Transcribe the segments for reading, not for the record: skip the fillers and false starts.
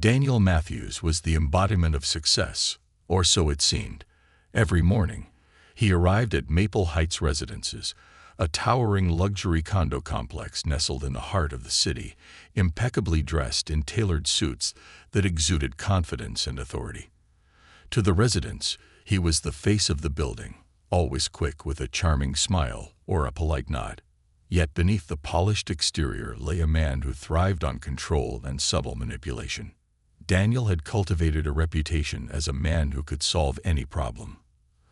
Daniel Matthews was the embodiment of success, or so it seemed. Every morning, he arrived at Maple Heights Residences, a towering luxury condo complex nestled in the heart of the city, impeccably dressed in tailored suits that exuded confidence and authority. To the residents, he was the face of the building, always quick with a charming smile or a polite nod. Yet beneath the polished exterior lay a man who thrived on control and subtle manipulation. Daniel had cultivated a reputation as a man who could solve any problem,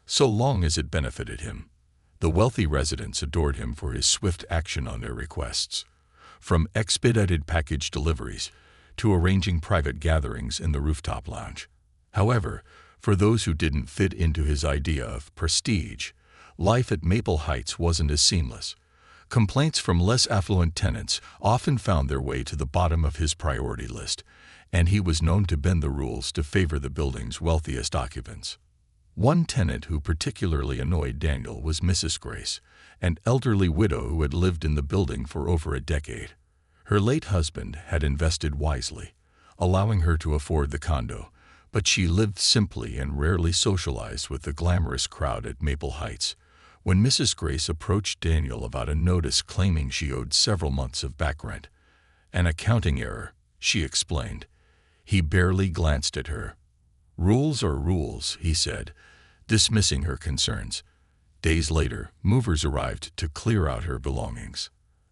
so long as it benefited him. The wealthy residents adored him for his swift action on their requests, from expedited package deliveries to arranging private gatherings in the rooftop lounge. However, for those who didn't fit into his idea of prestige, life at Maple Heights wasn't as seamless. Complaints from less affluent tenants often found their way to the bottom of his priority list, and he was known to bend the rules to favor the building's wealthiest occupants. One tenant who particularly annoyed Daniel was Mrs. Grace, an elderly widow who had lived in the building for over a decade. Her late husband had invested wisely, allowing her to afford the condo, but she lived simply and rarely socialized with the glamorous crowd at Maple Heights. When Mrs. Grace approached Daniel about a notice claiming she owed several months of back rent, "An accounting error," she explained. He barely glanced at her. "Rules are rules," he said, dismissing her concerns. Days later, movers arrived to clear out her belongings.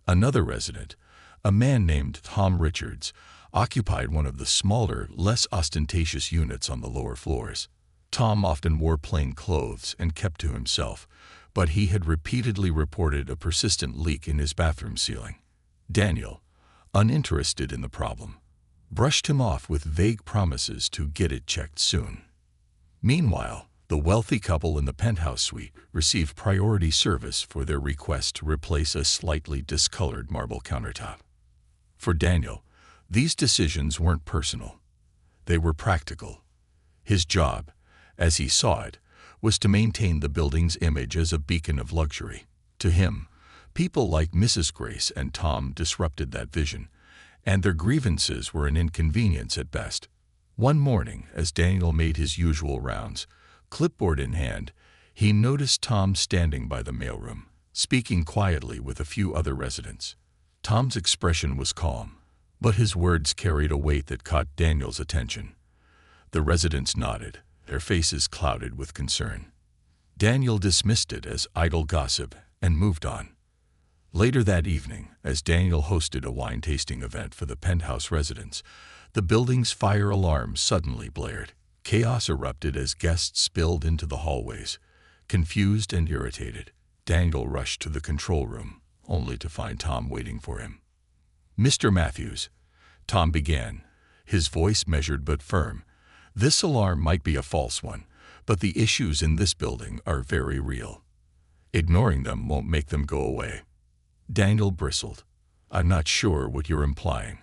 Another resident, a man named Tom Richards, occupied one of the smaller, less ostentatious units on the lower floors. Tom often wore plain clothes and kept to himself, but he had repeatedly reported a persistent leak in his bathroom ceiling. Daniel, uninterested in the problem, brushed him off with vague promises to get it checked soon. Meanwhile, the wealthy couple in the penthouse suite received priority service for their request to replace a slightly discolored marble countertop. For Daniel, these decisions weren't personal. They were practical. His job, as he saw it, was to maintain the building's image as a beacon of luxury. To him, people like Mrs. Grace and Tom disrupted that vision, and their grievances were an inconvenience at best. One morning, as Daniel made his usual rounds, clipboard in hand, he noticed Tom standing by the mailroom, speaking quietly with a few other residents. Tom's expression was calm, but his words carried a weight that caught Daniel's attention. The residents nodded, their faces clouded with concern. Daniel dismissed it as idle gossip and moved on. Later that evening, as Daniel hosted a wine-tasting event for the penthouse residents, the building's fire alarm suddenly blared. Chaos erupted as guests spilled into the hallways. Confused and irritated, Daniel rushed to the control room, only to find Tom waiting for him. "Mr. Matthews," Tom began, his voice measured but firm, "this alarm might be a false one, but the issues in this building are very real. Ignoring them won't make them go away." Daniel bristled. "I'm not sure what you're implying,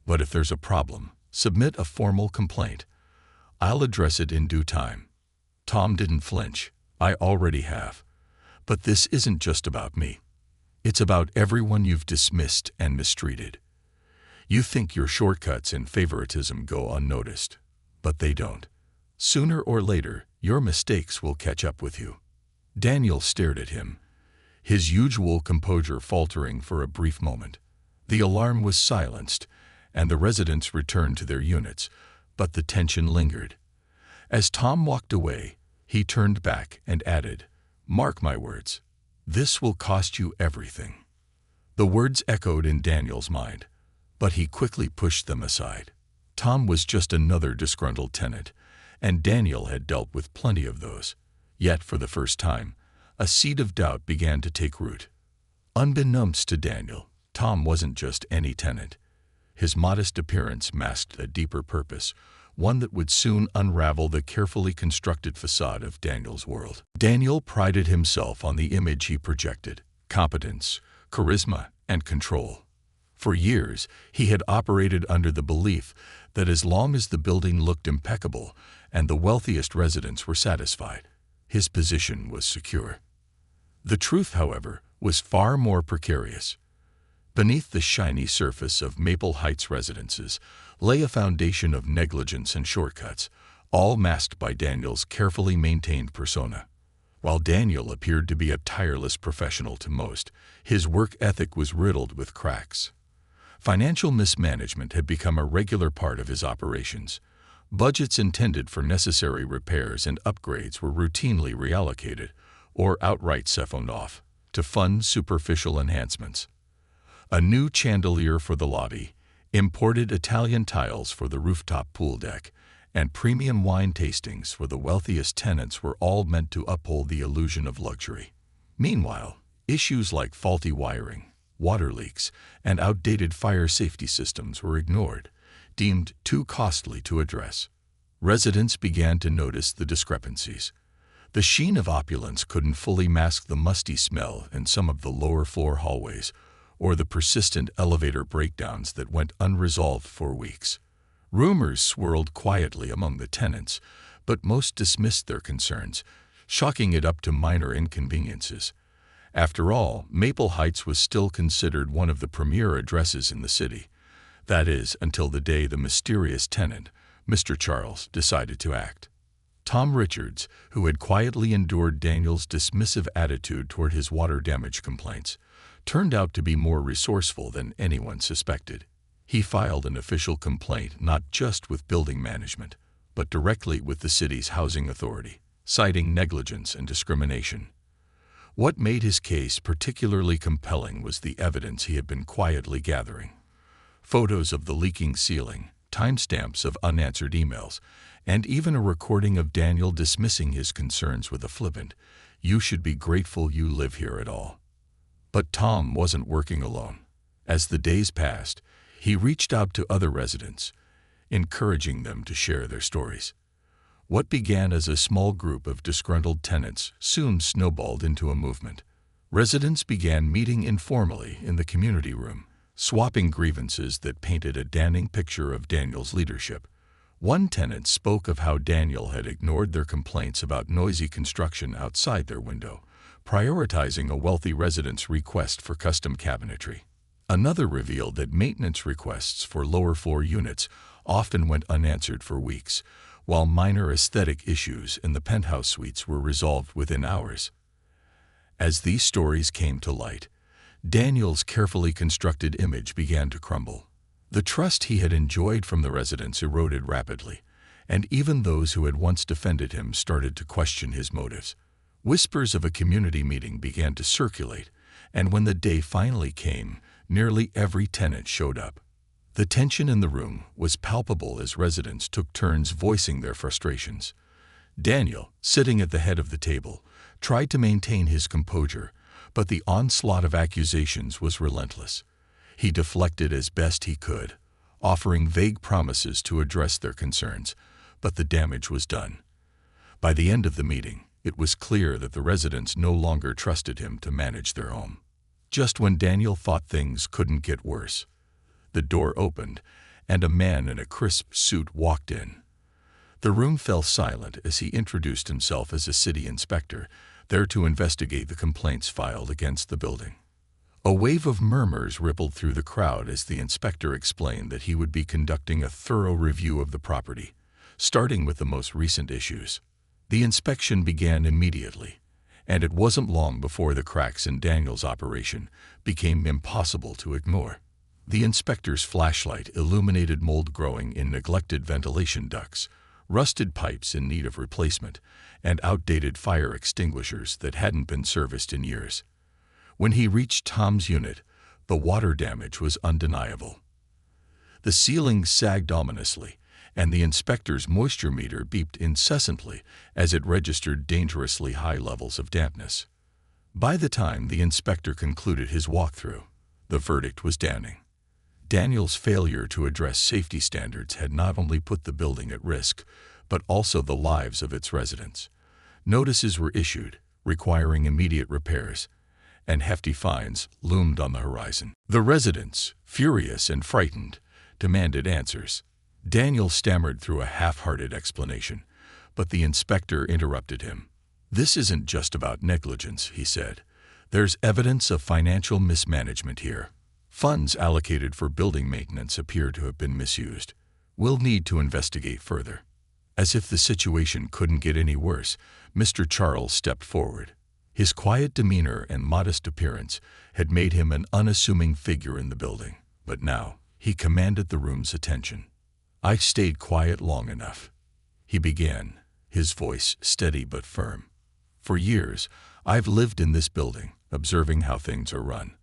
but if there's a problem, submit a formal complaint. I'll address it in due time." Tom didn't flinch. "I already have. But this isn't just about me. It's about everyone you've dismissed and mistreated. You think your shortcuts and favoritism go unnoticed, but they don't. Sooner or later, your mistakes will catch up with you." Daniel stared at him, his usual composure faltering for a brief moment. The alarm was silenced, and the residents returned to their units, but the tension lingered. As Tom walked away, he turned back and added, "Mark my words, this will cost you everything." The words echoed in Daniel's mind, but he quickly pushed them aside. Tom was just another disgruntled tenant, and Daniel had dealt with plenty of those. Yet, for the first time, a seed of doubt began to take root. Unbeknownst to Daniel, Tom wasn't just any tenant. His modest appearance masked a deeper purpose, one that would soon unravel the carefully constructed facade of Daniel's world. Daniel prided himself on the image he projected: competence, charisma, and control. For years, he had operated under the belief that as long as the building looked impeccable and the wealthiest residents were satisfied, his position was secure. The truth, however, was far more precarious. Beneath the shiny surface of Maple Heights residences lay a foundation of negligence and shortcuts, all masked by Daniel's carefully maintained persona. While Daniel appeared to be a tireless professional to most, his work ethic was riddled with cracks. Financial mismanagement had become a regular part of his operations. Budgets intended for necessary repairs and upgrades were routinely reallocated, or outright siphoned off, to fund superficial enhancements. A new chandelier for the lobby, imported Italian tiles for the rooftop pool deck, and premium wine tastings for the wealthiest tenants were all meant to uphold the illusion of luxury. Meanwhile, issues like faulty wiring, water leaks, and outdated fire safety systems were ignored, deemed too costly to address. Residents began to notice the discrepancies. The sheen of opulence couldn't fully mask the musty smell in some of the lower floor hallways, or the persistent elevator breakdowns that went unresolved for weeks. Rumors swirled quietly among the tenants, but most dismissed their concerns, chalking it up to minor inconveniences. After all, Maple Heights was still considered one of the premier addresses in the city. That is, until the day the mysterious tenant, Mr. Charles, decided to act. Tom Richards, who had quietly endured Daniel's dismissive attitude toward his water damage complaints, turned out to be more resourceful than anyone suspected. He filed an official complaint not just with building management, but directly with the city's housing authority, citing negligence and discrimination. What made his case particularly compelling was the evidence he had been quietly gathering. Photos of the leaking ceiling, timestamps of unanswered emails, and even a recording of Daniel dismissing his concerns with a flippant, "You should be grateful you live here at all." But Tom wasn't working alone. As the days passed, he reached out to other residents, encouraging them to share their stories. What began as a small group of disgruntled tenants soon snowballed into a movement. Residents began meeting informally in the community room, swapping grievances that painted a damning picture of Daniel's leadership. One tenant spoke of how Daniel had ignored their complaints about noisy construction outside their window, prioritizing a wealthy resident's request for custom cabinetry. Another revealed that maintenance requests for lower floor units often went unanswered for weeks, while minor aesthetic issues in the penthouse suites were resolved within hours. As these stories came to light, Daniel's carefully constructed image began to crumble. The trust he had enjoyed from the residents eroded rapidly, and even those who had once defended him started to question his motives. Whispers of a community meeting began to circulate, and when the day finally came, nearly every tenant showed up. The tension in the room was palpable as residents took turns voicing their frustrations. Daniel, sitting at the head of the table, tried to maintain his composure, but the onslaught of accusations was relentless. He deflected as best he could, offering vague promises to address their concerns, but the damage was done. By the end of the meeting, it was clear that the residents no longer trusted him to manage their home. Just when Daniel thought things couldn't get worse, the door opened, and a man in a crisp suit walked in. The room fell silent as he introduced himself as a city inspector, there to investigate the complaints filed against the building. A wave of murmurs rippled through the crowd as the inspector explained that he would be conducting a thorough review of the property, starting with the most recent issues. The inspection began immediately, and it wasn't long before the cracks in Daniel's operation became impossible to ignore. The inspector's flashlight illuminated mold growing in neglected ventilation ducts, rusted pipes in need of replacement, and outdated fire extinguishers that hadn't been serviced in years. When he reached Tom's unit, the water damage was undeniable. The ceiling sagged ominously, and the inspector's moisture meter beeped incessantly as it registered dangerously high levels of dampness. By the time the inspector concluded his walkthrough, the verdict was damning. Daniel's failure to address safety standards had not only put the building at risk, but also the lives of its residents. Notices were issued, requiring immediate repairs, and hefty fines loomed on the horizon. The residents, furious and frightened, demanded answers. Daniel stammered through a half-hearted explanation, but the inspector interrupted him. "This isn't just about negligence," he said. "There's evidence of financial mismanagement here. Funds allocated for building maintenance appear to have been misused. We'll need to investigate further." As if the situation couldn't get any worse, Mr. Charles stepped forward. His quiet demeanor and modest appearance had made him an unassuming figure in the building, but now he commanded the room's attention. "I've stayed quiet long enough," he began, his voice steady but firm. "For years, I've lived in this building, observing how things are run.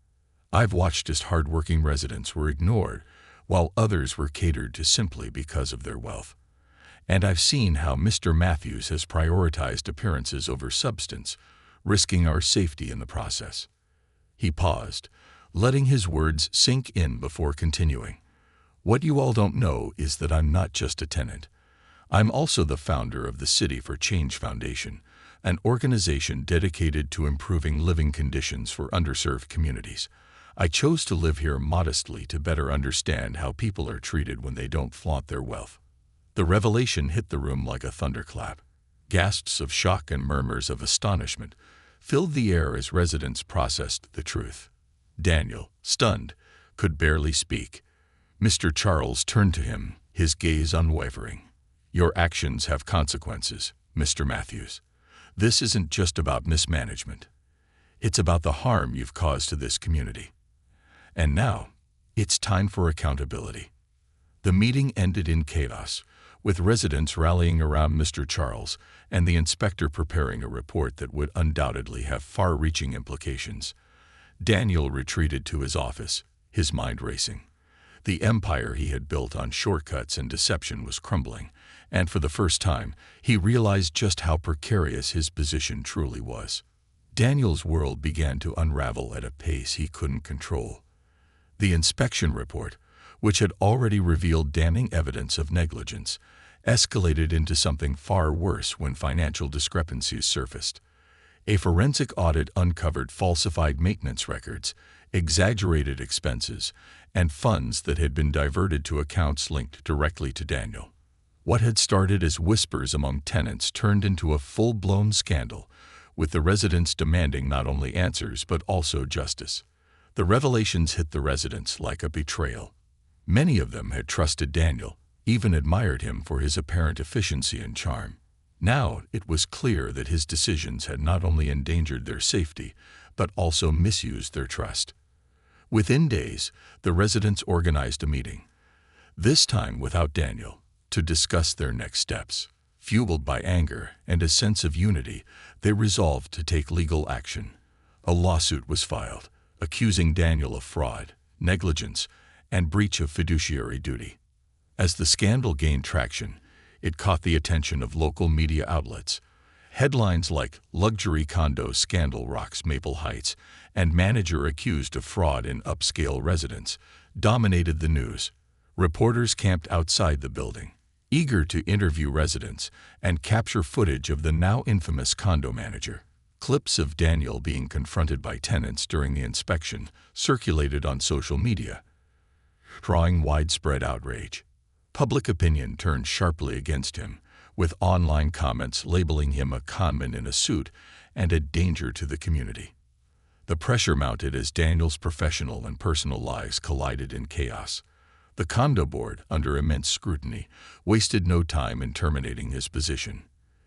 I've watched as hard-working residents were ignored, while others were catered to simply because of their wealth. And I've seen how Mr. Matthews has prioritized appearances over substance, risking our safety in the process." He paused, letting his words sink in before continuing. "What you all don't know is that I'm not just a tenant. I'm also the founder of the City for Change Foundation, an organization dedicated to improving living conditions for underserved communities. I chose to live here modestly to better understand how people are treated when they don't flaunt their wealth." The revelation hit the room like a thunderclap. Gasps of shock and murmurs of astonishment filled the air as residents processed the truth. Daniel, stunned, could barely speak. Mr. Charles turned to him, his gaze unwavering. "Your actions have consequences, Mr. Matthews. This isn't just about mismanagement. It's about the harm you've caused to this community. And now, it's time for accountability." The meeting ended in chaos, with residents rallying around Mr. Charles and the inspector preparing a report that would undoubtedly have far-reaching implications. Daniel retreated to his office, his mind racing. The empire he had built on shortcuts and deception was crumbling, and for the first time, he realized just how precarious his position truly was. Daniel's world began to unravel at a pace he couldn't control. The inspection report, which had already revealed damning evidence of negligence, escalated into something far worse when financial discrepancies surfaced. A forensic audit uncovered falsified maintenance records, exaggerated expenses, and funds that had been diverted to accounts linked directly to Daniel. What had started as whispers among tenants turned into a full-blown scandal, with the residents demanding not only answers but also justice. The revelations hit the residents like a betrayal. Many of them had trusted Daniel, even admired him for his apparent efficiency and charm. Now it was clear that his decisions had not only endangered their safety, but also misused their trust. Within days, the residents organized a meeting, this time without Daniel, to discuss their next steps. Fueled by anger and a sense of unity, they resolved to take legal action. A lawsuit was filed, accusing Daniel of fraud, negligence, and breach of fiduciary duty. As the scandal gained traction, it caught the attention of local media outlets. Headlines like "Luxury Condo Scandal Rocks Maple Heights" and "Manager Accused of Fraud in Upscale Residence" dominated the news. Reporters camped outside the building, eager to interview residents and capture footage of the now infamous condo manager. Clips of Daniel being confronted by tenants during the inspection circulated on social media, drawing widespread outrage. Public opinion turned sharply against him, with online comments labeling him a conman in a suit and a danger to the community. The pressure mounted as Daniel's professional and personal lives collided in chaos. The condo board, under immense scrutiny, wasted no time in terminating his position.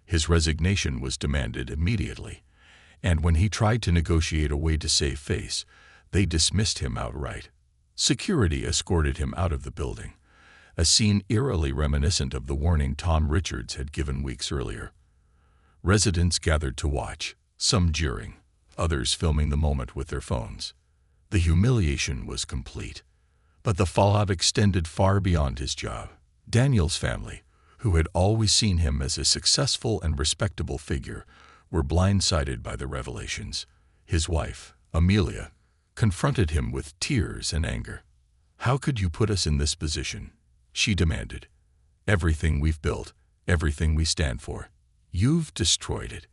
His resignation was demanded immediately, and when he tried to negotiate a way to save face, they dismissed him outright. Security escorted him out of the building, a scene eerily reminiscent of the warning Tom Richards had given weeks earlier. Residents gathered to watch, some jeering, others filming the moment with their phones. The humiliation was complete, but the fallout extended far beyond his job. Daniel's family, who had always seen him as a successful and respectable figure, were blindsided by the revelations. His wife, Amelia, confronted him with tears and anger. "How could you put us in this position?" she demanded. "Everything we've built, everything we stand for. You've destroyed it."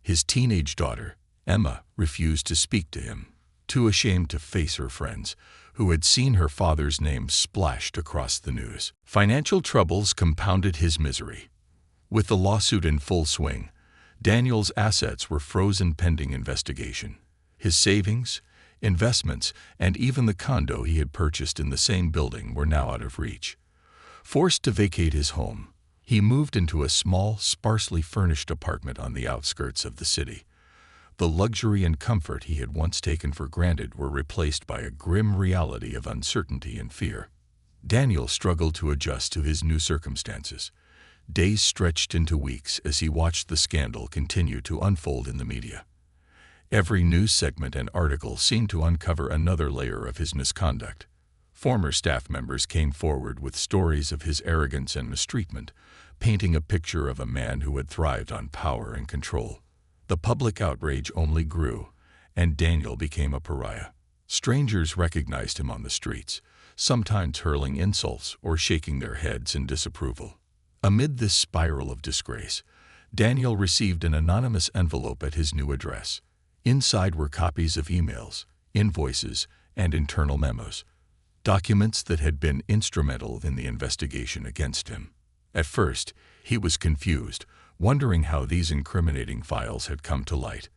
His teenage daughter, Emma, refused to speak to him, too ashamed to face her friends, who had seen her father's name splashed across the news. Financial troubles compounded his misery. With the lawsuit in full swing, Daniel's assets were frozen pending investigation. His savings, investments, and even the condo he had purchased in the same building were now out of reach. Forced to vacate his home, he moved into a small, sparsely furnished apartment on the outskirts of the city. The luxury and comfort he had once taken for granted were replaced by a grim reality of uncertainty and fear. Daniel struggled to adjust to his new circumstances. Days stretched into weeks as he watched the scandal continue to unfold in the media. Every news segment and article seemed to uncover another layer of his misconduct. Former staff members came forward with stories of his arrogance and mistreatment, painting a picture of a man who had thrived on power and control. The public outrage only grew, and Daniel became a pariah. Strangers recognized him on the streets, sometimes hurling insults or shaking their heads in disapproval. Amid this spiral of disgrace, Daniel received an anonymous envelope at his new address. Inside were copies of emails, invoices, and internal memos, documents that had been instrumental in the investigation against him. At first, he was confused, wondering how these incriminating files had come to light.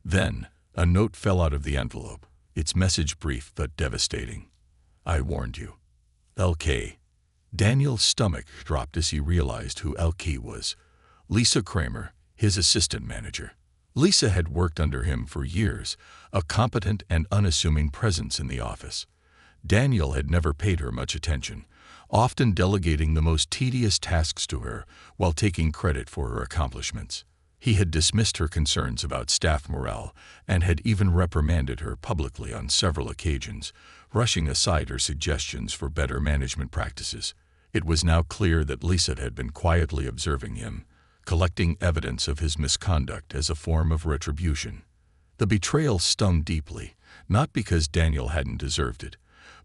Then, a note fell out of the envelope, its message brief but devastating. "I warned you. L.K." Daniel's stomach dropped as he realized who L.K. was. Lisa Kramer, his assistant manager. Lisa had worked under him for years, a competent and unassuming presence in the office. Daniel had never paid her much attention, often delegating the most tedious tasks to her while taking credit for her accomplishments. He had dismissed her concerns about staff morale and had even reprimanded her publicly on several occasions, brushing aside her suggestions for better management practices. It was now clear that Lisa had been quietly observing him, collecting evidence of his misconduct as a form of retribution. The betrayal stung deeply, not because Daniel hadn't deserved it,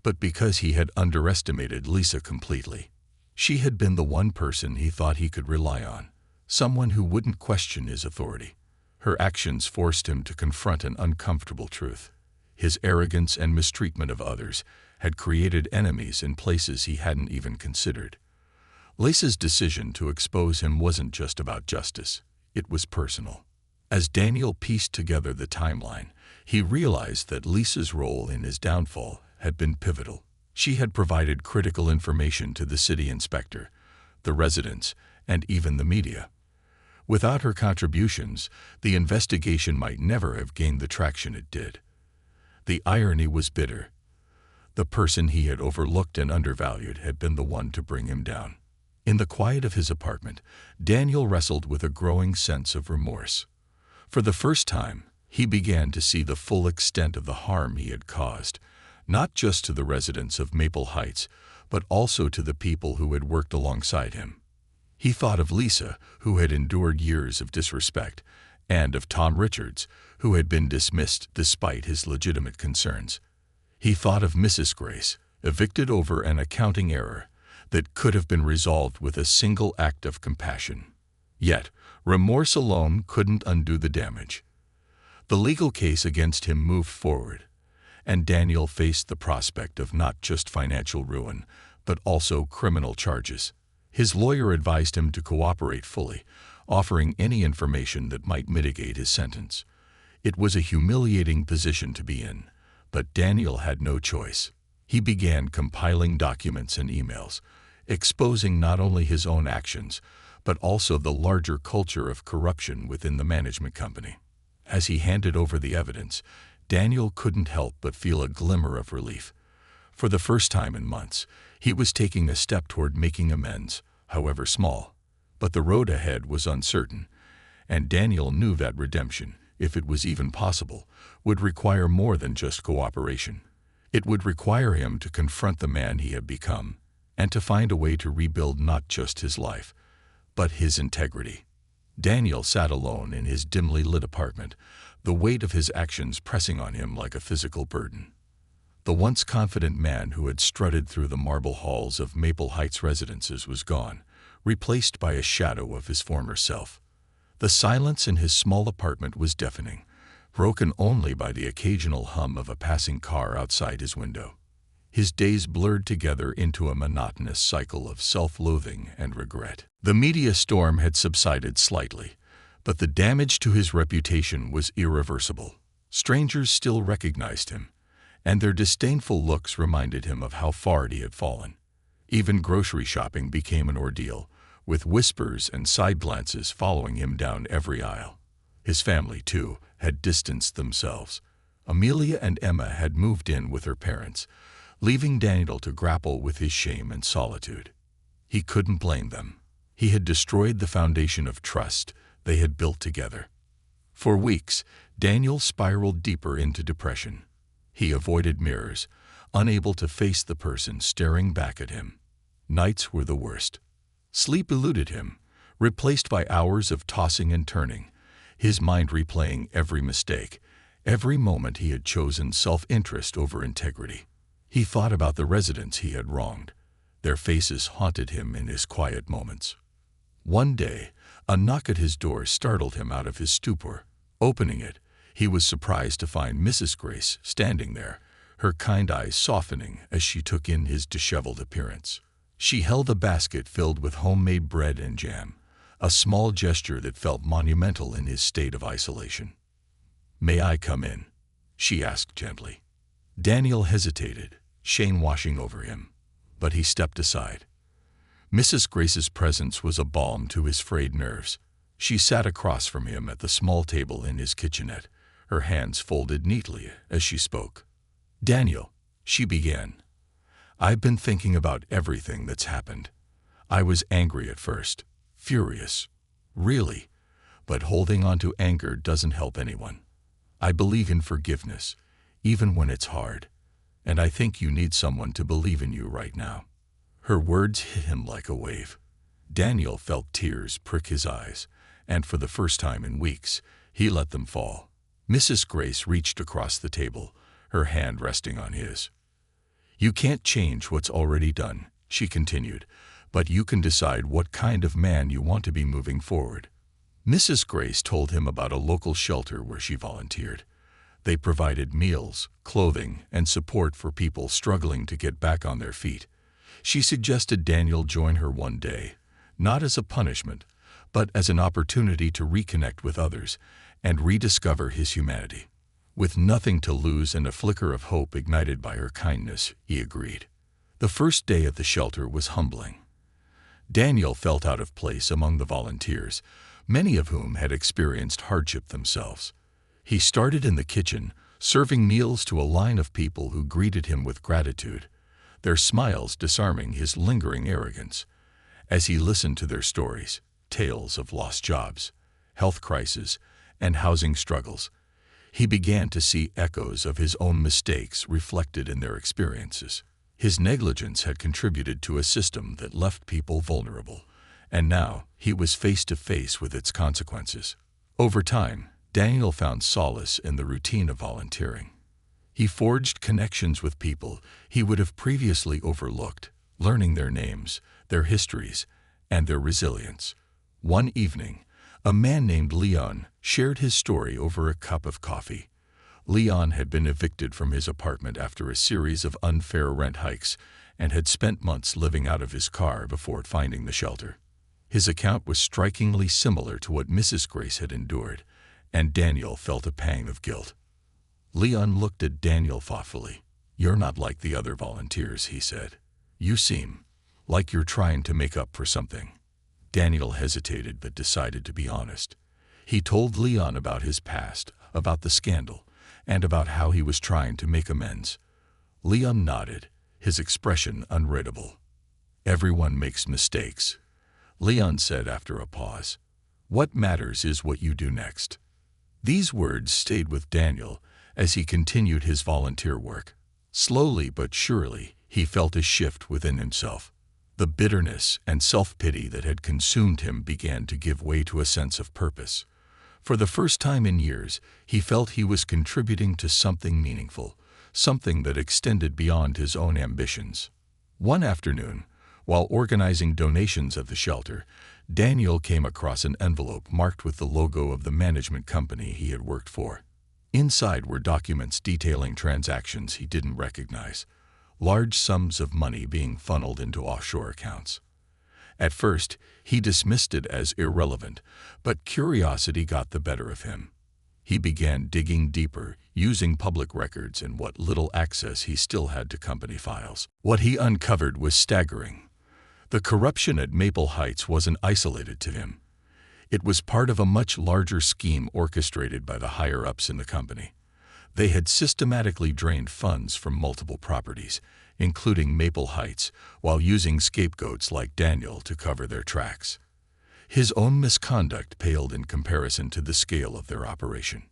but because he had underestimated Lisa completely. She had been the one person he thought he could rely on, someone who wouldn't question his authority. Her actions forced him to confront an uncomfortable truth. His arrogance and mistreatment of others had created enemies in places he hadn't even considered. Lisa's decision to expose him wasn't just about justice, it was personal. As Daniel pieced together the timeline, he realized that Lisa's role in his downfall had been pivotal. She had provided critical information to the city inspector, the residents, and even the media. Without her contributions, the investigation might never have gained the traction it did. The irony was bitter. The person he had overlooked and undervalued had been the one to bring him down. In the quiet of his apartment, Daniel wrestled with a growing sense of remorse. For the first time, he began to see the full extent of the harm he had caused, not just to the residents of Maple Heights, but also to the people who had worked alongside him. He thought of Lisa, who had endured years of disrespect, and of Tom Richards, who had been dismissed despite his legitimate concerns. He thought of Mrs. Grace, evicted over an accounting error that could have been resolved with a single act of compassion. Yet, remorse alone couldn't undo the damage. The legal case against him moved forward, and Daniel faced the prospect of not just financial ruin, but also criminal charges. His lawyer advised him to cooperate fully, offering any information that might mitigate his sentence. It was a humiliating position to be in, but Daniel had no choice. He began compiling documents and emails, exposing not only his own actions, but also the larger culture of corruption within the management company. As he handed over the evidence, Daniel couldn't help but feel a glimmer of relief. For the first time in months, he was taking a step toward making amends, however small. But the road ahead was uncertain, and Daniel knew that redemption, if it was even possible, would require more than just cooperation. It would require him to confront the man he had become, and to find a way to rebuild not just his life, but his integrity. Daniel sat alone in his dimly lit apartment, the weight of his actions pressing on him like a physical burden. The once confident man who had strutted through the marble halls of Maple Heights residences was gone, replaced by a shadow of his former self. The silence in his small apartment was deafening, broken only by the occasional hum of a passing car outside his window. His days blurred together into a monotonous cycle of self-loathing and regret. The media storm had subsided slightly, but the damage to his reputation was irreversible. Strangers still recognized him, and their disdainful looks reminded him of how far he had fallen. Even grocery shopping became an ordeal, with whispers and side glances following him down every aisle. His family, too, had distanced themselves. Amelia and Emma had moved in with her parents, leaving Daniel to grapple with his shame and solitude. He couldn't blame them. He had destroyed the foundation of trust they had built together. For weeks, Daniel spiraled deeper into depression. He avoided mirrors, unable to face the person staring back at him. Nights were the worst. Sleep eluded him, replaced by hours of tossing and turning, his mind replaying every mistake, every moment he had chosen self-interest over integrity. He thought about the residents he had wronged. Their faces haunted him in his quiet moments. One day, a knock at his door startled him out of his stupor. Opening it, he was surprised to find Mrs. Grace standing there, her kind eyes softening as she took in his disheveled appearance. She held a basket filled with homemade bread and jam, a small gesture that felt monumental in his state of isolation. "May I come in?" she asked gently. Daniel hesitated, shame washing over him, but he stepped aside. Mrs. Grace's presence was a balm to his frayed nerves. She sat across from him at the small table in his kitchenette, her hands folded neatly as she spoke. "Daniel," she began, "I've been thinking about everything that's happened. I was angry at first, furious, really, but holding on to anger doesn't help anyone. I believe in forgiveness, even when it's hard, and I think you need someone to believe in you right now." Her words hit him like a wave. Daniel felt tears prick his eyes, and for the first time in weeks, he let them fall. Mrs. Grace reached across the table, her hand resting on his. "You can't change what's already done," she continued, "but you can decide what kind of man you want to be moving forward." Mrs. Grace told him about a local shelter where she volunteered. They provided meals, clothing, and support for people struggling to get back on their feet. She suggested Daniel join her one day, not as a punishment, but as an opportunity to reconnect with others and rediscover his humanity. With nothing to lose and a flicker of hope ignited by her kindness, he agreed. The first day at the shelter was humbling. Daniel felt out of place among the volunteers, many of whom had experienced hardship themselves. He started in the kitchen, serving meals to a line of people who greeted him with gratitude, their smiles disarming his lingering arrogance. As he listened to their stories, tales of lost jobs, health crises, and housing struggles, he began to see echoes of his own mistakes reflected in their experiences. His negligence had contributed to a system that left people vulnerable, and now he was face to face with its consequences. Over time, Daniel found solace in the routine of volunteering. He forged connections with people he would have previously overlooked, learning their names, their histories, and their resilience. One evening, a man named Leon shared his story over a cup of coffee. Leon had been evicted from his apartment after a series of unfair rent hikes and had spent months living out of his car before finding the shelter. His account was strikingly similar to what Mrs. Grace had endured, and Daniel felt a pang of guilt. Leon looked at Daniel thoughtfully. "You're not like the other volunteers," he said. "You seem like you're trying to make up for something." Daniel hesitated but decided to be honest. He told Leon about his past, about the scandal, and about how he was trying to make amends. Leon nodded, his expression unreadable. "Everyone makes mistakes," Leon said after a pause. "What matters is what you do next." These words stayed with Daniel as he continued his volunteer work. Slowly but surely, he felt a shift within himself. The bitterness and self-pity that had consumed him began to give way to a sense of purpose. For the first time in years, he felt he was contributing to something meaningful, something that extended beyond his own ambitions. One afternoon, while organizing donations at the shelter, Daniel came across an envelope marked with the logo of the management company he had worked for. Inside were documents detailing transactions he didn't recognize, large sums of money being funneled into offshore accounts. At first, he dismissed it as irrelevant, but curiosity got the better of him. He began digging deeper, using public records and what little access he still had to company files. What he uncovered was staggering. The corruption at Maple Heights wasn't isolated to him. It was part of a much larger scheme orchestrated by the higher-ups in the company. They had systematically drained funds from multiple properties, including Maple Heights, while using scapegoats like Daniel to cover their tracks. His own misconduct paled in comparison to the scale of their operation.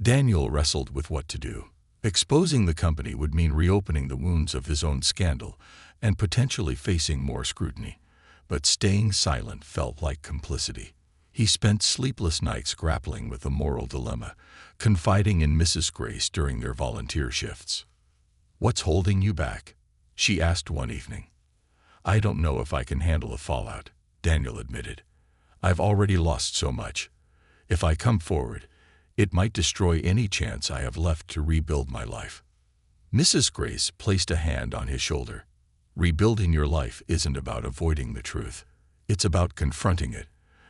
Daniel wrestled with what to do. Exposing the company would mean reopening the wounds of his own scandal and potentially facing more scrutiny. But staying silent felt like complicity. He spent sleepless nights grappling with a moral dilemma, confiding in Mrs. Grace during their volunteer shifts. "What's holding you back?" she asked one evening. "I don't know if I can handle the fallout," Daniel admitted. "I've already lost so much. If I come forward, it might destroy any chance I have left to rebuild my life." Mrs. Grace placed a hand on his shoulder. "Rebuilding your life isn't about avoiding the truth. It's about confronting it,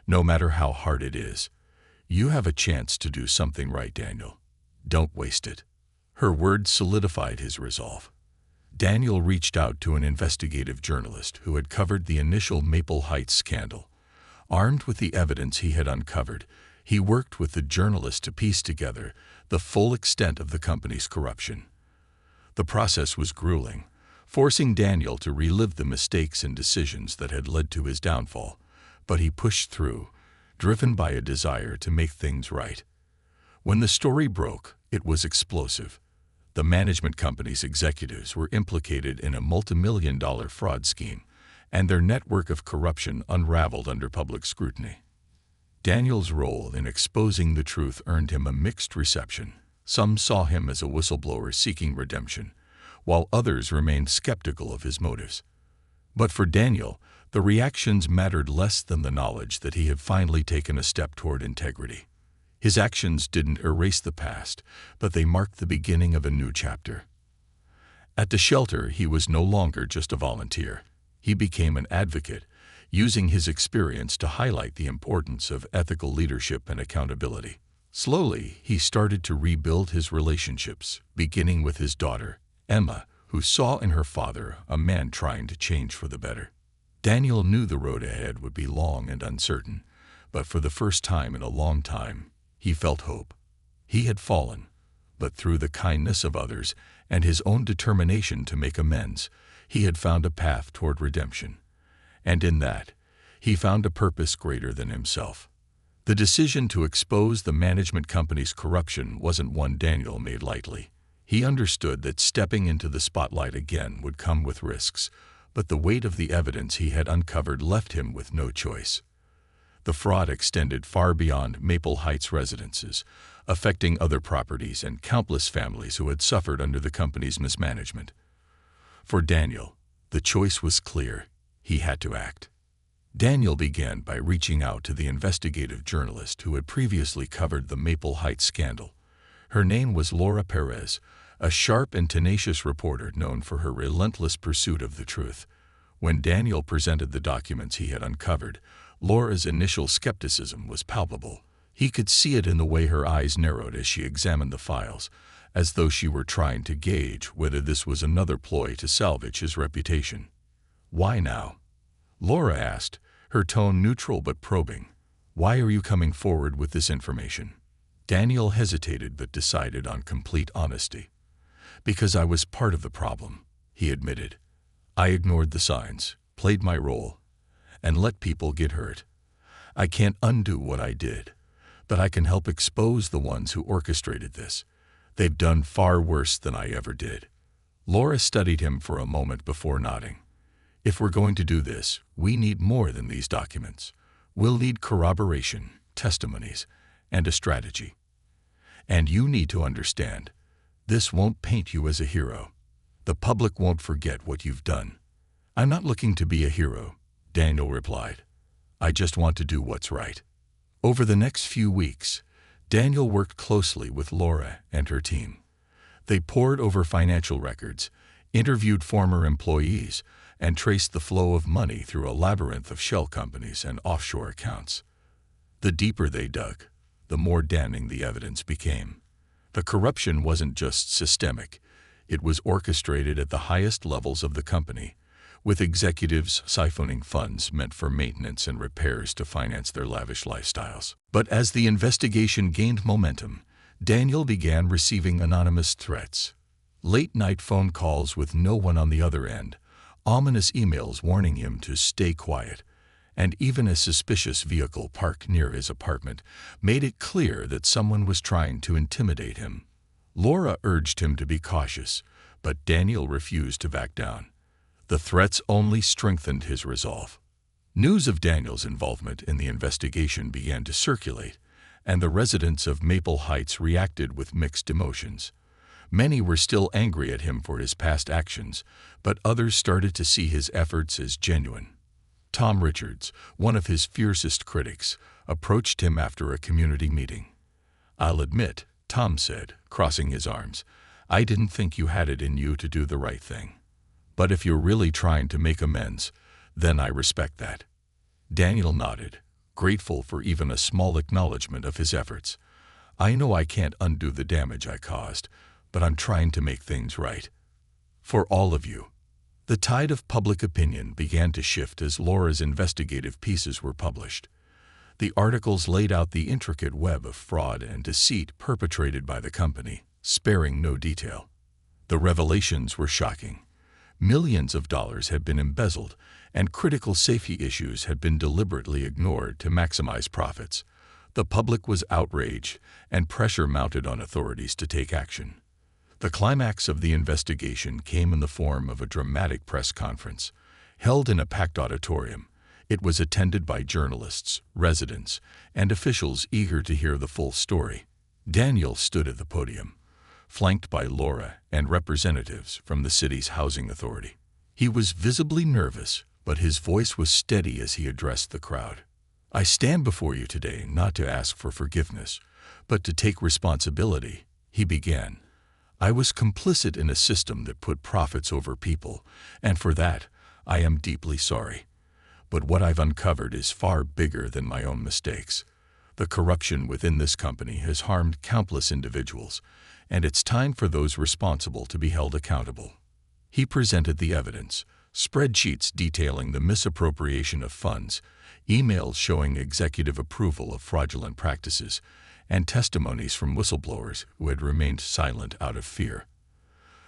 no matter how hard it is. You have a chance to do something right, Daniel. Don't waste it." Her words solidified his resolve. Daniel reached out to an investigative journalist who had covered the initial Maple Heights scandal. Armed with the evidence he had uncovered, he worked with the journalist to piece together the full extent of the company's corruption. The process was grueling, forcing Daniel to relive the mistakes and decisions that had led to his downfall, but he pushed through, driven by a desire to make things right. When the story broke, it was explosive. The management company's executives were implicated in a multi-million-dollar fraud scheme, and their network of corruption unraveled under public scrutiny. Daniel's role in exposing the truth earned him a mixed reception. Some saw him as a whistleblower seeking redemption, while others remained skeptical of his motives. But for Daniel, the reactions mattered less than the knowledge that he had finally taken a step toward integrity. His actions didn't erase the past, but they marked the beginning of a new chapter. At the shelter, he was no longer just a volunteer. He became an advocate, using his experience to highlight the importance of ethical leadership and accountability. Slowly, he started to rebuild his relationships, beginning with his daughter, Emma, who saw in her father a man trying to change for the better. Daniel knew the road ahead would be long and uncertain, but for the first time in a long time, he felt hope. He had fallen, but through the kindness of others and his own determination to make amends, he had found a path toward redemption. And in that, he found a purpose greater than himself. The decision to expose the management company's corruption wasn't one Daniel made lightly. He understood that stepping into the spotlight again would come with risks, but the weight of the evidence he had uncovered left him with no choice. The fraud extended far beyond Maple Heights residences, affecting other properties and countless families who had suffered under the company's mismanagement. For Daniel, the choice was clear. He had to act. Daniel began by reaching out to the investigative journalist who had previously covered the Maple Heights scandal. Her name was Laura Perez, a sharp and tenacious reporter known for her relentless pursuit of the truth. When Daniel presented the documents he had uncovered, Laura's initial skepticism was palpable. He could see it in the way her eyes narrowed as she examined the files, as though she were trying to gauge whether this was another ploy to salvage his reputation. "Why now?" Laura asked, her tone neutral but probing. "Why are you coming forward with this information?" Daniel hesitated but decided on complete honesty. "Because I was part of the problem," he admitted. "I ignored the signs, played my role, and let people get hurt. I can't undo what I did, but I can help expose the ones who orchestrated this. They've done far worse than I ever did." Laura studied him for a moment before nodding. "If we're going to do this, we need more than these documents. We'll need corroboration, testimonies, and a strategy. And you need to understand, this won't paint you as a hero. The public won't forget what you've done." "I'm not looking to be a hero," Daniel replied. "I just want to do what's right." Over the next few weeks, Daniel worked closely with Laura and her team. They pored over financial records, interviewed former employees, and traced the flow of money through a labyrinth of shell companies and offshore accounts. The deeper they dug, the more damning the evidence became. The corruption wasn't just systemic, it was orchestrated at the highest levels of the company, with executives siphoning funds meant for maintenance and repairs to finance their lavish lifestyles. But as the investigation gained momentum, Daniel began receiving anonymous threats. Late-night phone calls with no one on the other end, ominous emails warning him to stay quiet, and even a suspicious vehicle parked near his apartment made it clear that someone was trying to intimidate him. Laura urged him to be cautious, but Daniel refused to back down. The threats only strengthened his resolve. News of Daniel's involvement in the investigation began to circulate, and the residents of Maple Heights reacted with mixed emotions. Many were still angry at him for his past actions, but others started to see his efforts as genuine. Tom Richards, one of his fiercest critics, approached him after a community meeting. "I'll admit," Tom said, crossing his arms, "I didn't think you had it in you to do the right thing. But if you're really trying to make amends, then I respect that." Daniel nodded, grateful for even a small acknowledgement of his efforts. "I know I can't undo the damage I caused, but I'm trying to make things right. For all of you." The tide of public opinion began to shift as Laura's investigative pieces were published. The articles laid out the intricate web of fraud and deceit perpetrated by the company, sparing no detail. The revelations were shocking. Millions of dollars had been embezzled, and critical safety issues had been deliberately ignored to maximize profits. The public was outraged, and pressure mounted on authorities to take action. The climax of the investigation came in the form of a dramatic press conference. Held in a packed auditorium, it was attended by journalists, residents, and officials eager to hear the full story. Daniel stood at the podium, flanked by Laura and representatives from the city's housing authority. He was visibly nervous, but his voice was steady as he addressed the crowd. "I stand before you today not to ask for forgiveness, but to take responsibility," he began. "I was complicit in a system that put profits over people, and for that, I am deeply sorry. But what I've uncovered is far bigger than my own mistakes. The corruption within this company has harmed countless individuals, and it's time for those responsible to be held accountable." He presented the evidence, spreadsheets detailing the misappropriation of funds, emails showing executive approval of fraudulent practices, and testimonies from whistleblowers who had remained silent out of fear.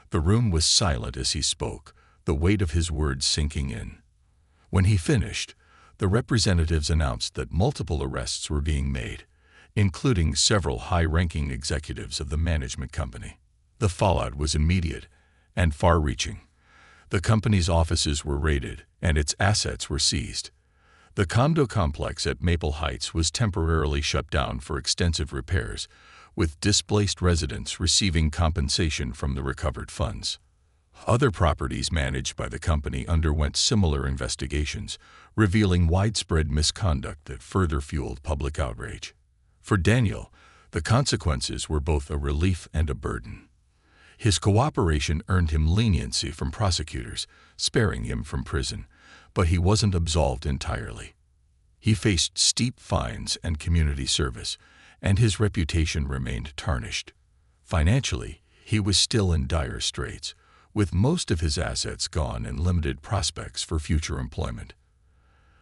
The room was silent as he spoke, the weight of his words sinking in. When he finished, the representatives announced that multiple arrests were being made, including several high-ranking executives of the management company. The fallout was immediate and far-reaching. The company's offices were raided, and its assets were seized. The condo complex at Maple Heights was temporarily shut down for extensive repairs, with displaced residents receiving compensation from the recovered funds. Other properties managed by the company underwent similar investigations, revealing widespread misconduct that further fueled public outrage. For Daniel, the consequences were both a relief and a burden. His cooperation earned him leniency from prosecutors, sparing him from prison, but he wasn't absolved entirely. He faced steep fines and community service, and his reputation remained tarnished. Financially, he was still in dire straits, with most of his assets gone and limited prospects for future employment.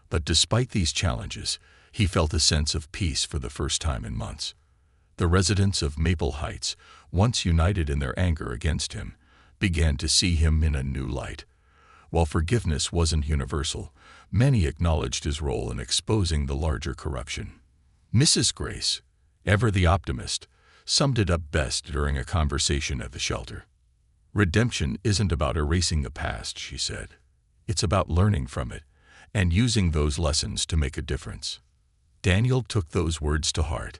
But despite these challenges, he felt a sense of peace for the first time in months. The residents of Maple Heights, once united in their anger against him, began to see him in a new light. While forgiveness wasn't universal, many acknowledged his role in exposing the larger corruption. Mrs. Grace, ever the optimist, summed it up best during a conversation at the shelter. "Redemption isn't about erasing the past," she said. "It's about learning from it and using those lessons to make a difference." Daniel took those words to heart.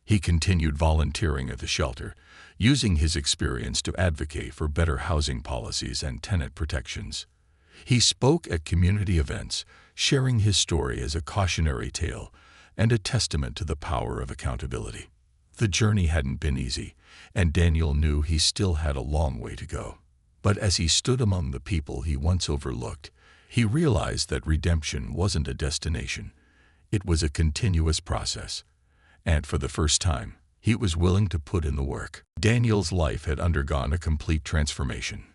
He continued volunteering at the shelter, using his experience to advocate for better housing policies and tenant protections. He spoke at community events, sharing his story as a cautionary tale and a testament to the power of accountability. The journey hadn't been easy, and Daniel knew he still had a long way to go. But as he stood among the people he once overlooked, he realized that redemption wasn't a destination. It was a continuous process. and for the first time, he was willing to put in the work. Daniel's life had undergone a complete transformation.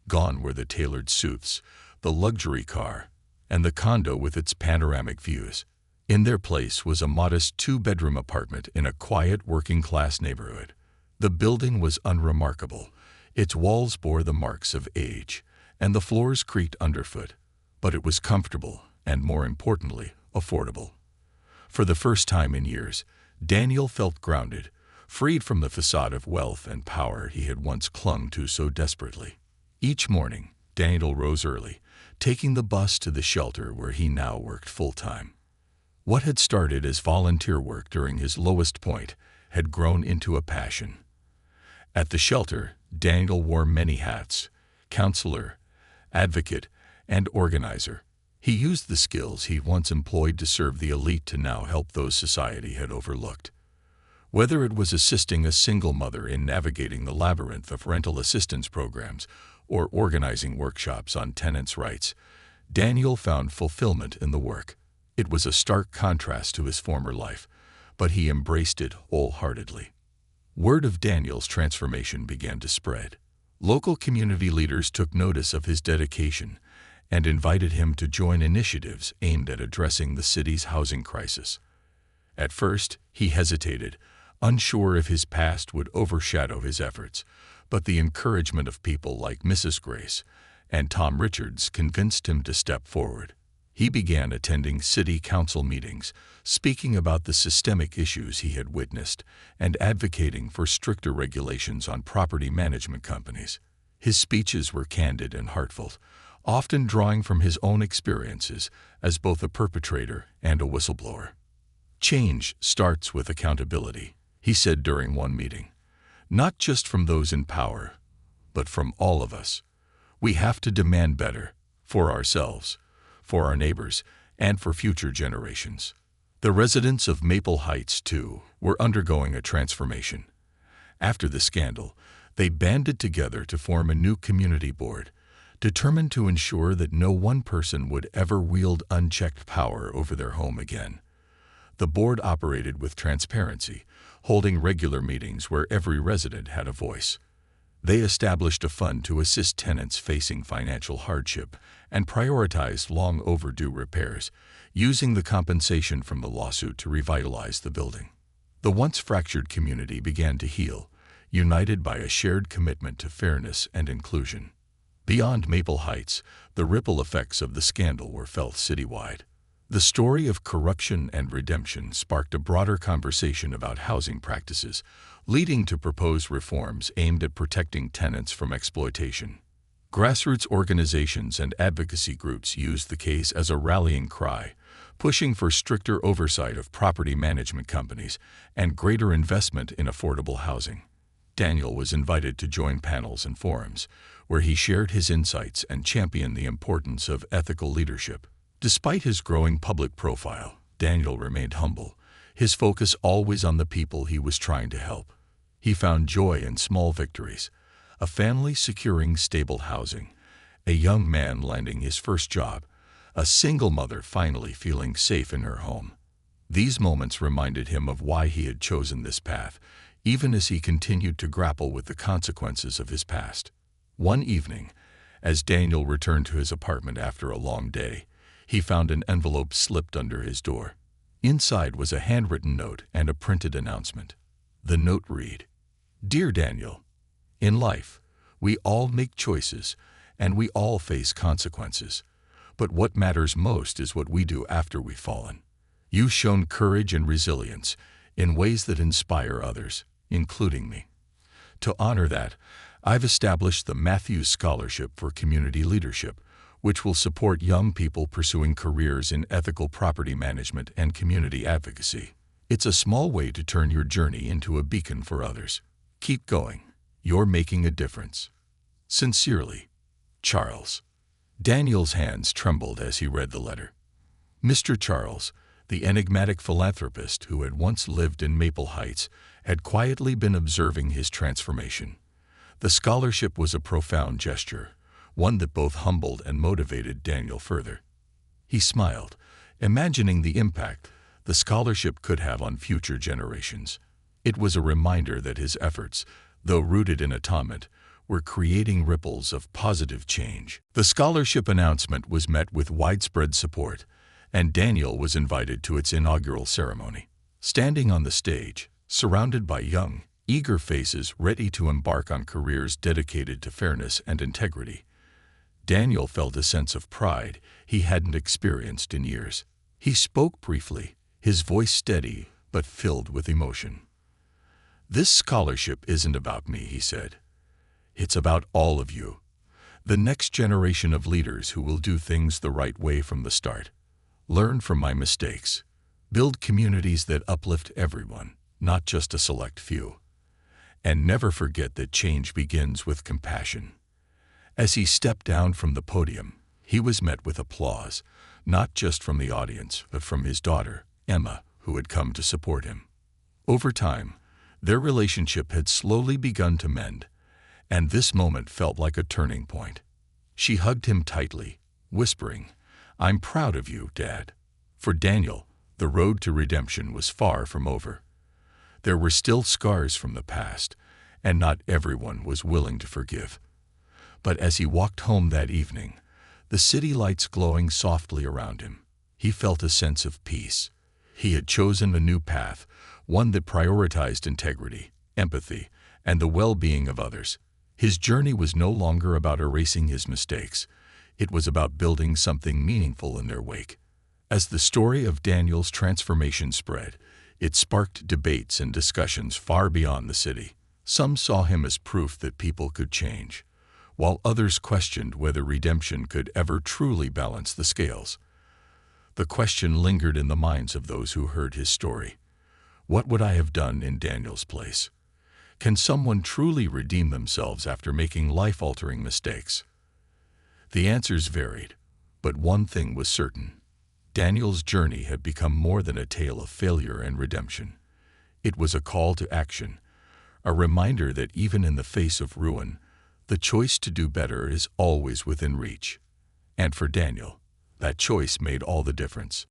Gone were the tailored suits, the luxury car, and the condo with its panoramic views. In their place was a modest two-bedroom apartment in a quiet working-class neighborhood. The building was unremarkable. Its walls bore the marks of age, and the floors creaked underfoot. But it was comfortable and, more importantly, affordable. For the first time in years, Daniel felt grounded, freed from the facade of wealth and power he had once clung to so desperately. Each morning, Daniel rose early, taking the bus to the shelter where he now worked full-time. What had started as volunteer work during his lowest point had grown into a passion. At the shelter, Daniel wore many hats: counselor, advocate, and organizer. He used the skills he once employed to serve the elite to now help those society had overlooked. Whether it was assisting a single mother in navigating the labyrinth of rental assistance programs or organizing workshops on tenants' rights, Daniel found fulfillment in the work. It was a stark contrast to his former life, but he embraced it wholeheartedly. Word of Daniel's transformation began to spread. Local community leaders took notice of his dedication and invited him to join initiatives aimed at addressing the city's housing crisis. At first, he hesitated, unsure if his past would overshadow his efforts, but the encouragement of people like Mrs. Grace and Tom Richards convinced him to step forward. He began attending city council meetings, speaking about the systemic issues he had witnessed, and advocating for stricter regulations on property management companies. His speeches were candid and heartfelt, often drawing from his own experiences as both a perpetrator and a whistleblower. "Change starts with accountability," he said during one meeting. "Not just from those in power, but from all of us. We have to demand better, for ourselves, for our neighbors, and for future generations." The residents of Maple Heights, too, were undergoing a transformation. After the scandal, they banded together to form a new community board, determined to ensure that no one person would ever wield unchecked power over their home again. The board operated with transparency, holding regular meetings where every resident had a voice. They established a fund to assist tenants facing financial hardship and prioritized long overdue repairs, using the compensation from the lawsuit to revitalize the building. The once fractured community began to heal, united by a shared commitment to fairness and inclusion. Beyond Maple Heights, the ripple effects of the scandal were felt citywide. The story of corruption and redemption sparked a broader conversation about housing practices, leading to proposed reforms aimed at protecting tenants from exploitation. Grassroots organizations and advocacy groups used the case as a rallying cry, pushing for stricter oversight of property management companies and greater investment in affordable housing. Daniel was invited to join panels and forums, where he shared his insights and championed the importance of ethical leadership. Despite his growing public profile, Daniel remained humble, his focus always on the people he was trying to help. He found joy in small victories: a family securing stable housing, a young man landing his first job, a single mother finally feeling safe in her home. These moments reminded him of why he had chosen this path, even as he continued to grapple with the consequences of his past. One evening, as Daniel returned to his apartment after a long day, he found an envelope slipped under his door. Inside was a handwritten note and a printed announcement. The note read, "Dear Daniel, in life, we all make choices and we all face consequences. But what matters most is what we do after we've fallen. You've shown courage and resilience in ways that inspire others, including me. To honor that, I've established the Matthews Scholarship for Community Leadership, which will support young people pursuing careers in ethical property management and community advocacy. It's a small way to turn your journey into a beacon for others. Keep going. You're making a difference. Sincerely, Charles." Daniel's hands trembled as he read the letter. Mr. Charles, the enigmatic philanthropist who had once lived in Maple Heights, had quietly been observing his transformation. The scholarship was a profound gesture, one that both humbled and motivated Daniel further. He smiled, imagining the impact the scholarship could have on future generations. It was a reminder that his efforts, though rooted in atonement, were creating ripples of positive change. The scholarship announcement was met with widespread support, and Daniel was invited to its inaugural ceremony. Standing on the stage, surrounded by young, eager faces ready to embark on careers dedicated to fairness and integrity, Daniel felt a sense of pride he hadn't experienced in years. He spoke briefly, his voice steady but filled with emotion. "This scholarship isn't about me," he said. "It's about all of you, the next generation of leaders who will do things the right way from the start. Learn from my mistakes. Build communities that uplift everyone, not just a select few. And never forget that change begins with compassion." As he stepped down from the podium, he was met with applause, not just from the audience, but from his daughter, Emma, who had come to support him. Over time, their relationship had slowly begun to mend, and this moment felt like a turning point. She hugged him tightly, whispering, "I'm proud of you, Dad." For Daniel, the road to redemption was far from over. There were still scars from the past, and not everyone was willing to forgive. But as he walked home that evening, the city lights glowing softly around him, he felt a sense of peace. He had chosen a new path, one that prioritized integrity, empathy, and the well-being of others. His journey was no longer about erasing his mistakes. It was about building something meaningful in their wake. As the story of Daniel's transformation spread, it sparked debates and discussions far beyond the city. Some saw him as proof that people could change, while others questioned whether redemption could ever truly balance the scales. The question lingered in the minds of those who heard his story. What would I have done in Daniel's place? Can someone truly redeem themselves after making life-altering mistakes? The answers varied, but one thing was certain. Daniel's journey had become more than a tale of failure and redemption. It was a call to action, a reminder that even in the face of ruin, the choice to do better is always within reach. And for Daniel, that choice made all the difference.